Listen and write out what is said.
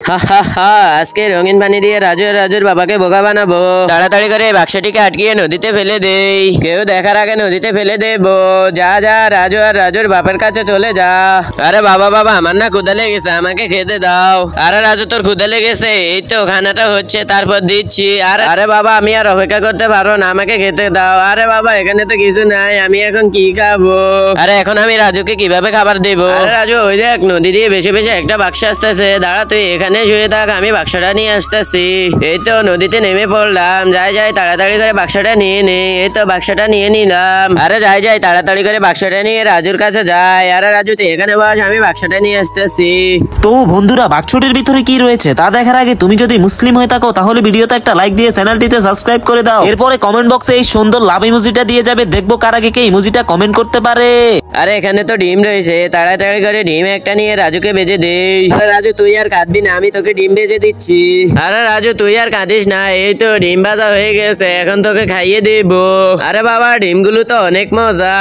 হা হা হা, আজকে রঙিন পানি দিয়ে রাজু আর রাজুর বাবাকে বোকা বানাবো। তাড়াতাড়ি করে বাক্সটিকে আটকিয়ে নদীতে ফেলে দেই, কেউ দেখার আগে নদীতে ফেলে দেবো। যা যা, রাজু আর রাজুর বাপের কাছে চলে যা। আরে বাবা বাবা, আমার না ক্ষুধা লেগেছে, আমাকে খেতে দাও। আরে রাজু, তোর ক্ষুধা লেগেছে? এই তো খানাটা হচ্ছে, তারপর দিচ্ছি। আরে বাবা, আমি আর অপেক্ষা করতে পারবো না, আমাকে খেতে দাও। আরে বাবা, এখানে তো কিছু নাই, আমি এখন কি খাবো? আরে এখন আমি রাজুকে কিভাবে খাবার দেবো? আরে রাজু, ওই দেখ নদী দিয়ে বেশি বেশি একটা বাক্স আসতেছে, দাঁড়া তুই এখানে শুয়ে থাক, আমি বাক্সটা নিয়ে আসতেছি। এই তো নদীতে নেমে পড়লাম, যাই যাই তাড়াতাড়ি করে বাক্সটা নিয়ে নে। এই তো বাক্সটা নিয়ে নিলাম। আরে যাই যাই তাড়াতাড়ি করে বাক্সটা নিয়ে রাজুর কাছে যাই। আরে রাজু, তুই এখানে বস, আমি বাক্সটা নিয়ে আসতেছি। তো বন্ধুরা, বাক্সটির ভিতরে কি রয়েছে তা দেখার আগে তুমি যদি মুসলিম হয়ে থাকো তাহলে ভিডিওতে একটা লাইক দিয়ে চ্যানেলটিতে সাবস্ক্রাইব করে দাও। এরপরে কমেন্ট বক্সে এই সুন্দর লাভ ইমোজিটা দিয়ে যাবে, দেখবো কার আগে কে ইমোজিটা কমেন্ট করতে পারে। আরে এখানে তো ডিম রয়েছে, তাড়াতাড়ি করে ডিম একটা নিয়ে রাজুকে ভেজে দেই। আরে রাজু, তুই আর কাঁদবি না, আমি তোকে ডিম ভেজে দিচ্ছি। আরে রাজু, তুই আর কাঁদিস না, এই তো ডিম ভাজা হয়ে গেছে, এখন তোকে খাইয়ে দেবো। আরে বাবা, ডিমগুলো তো অনেক মজা।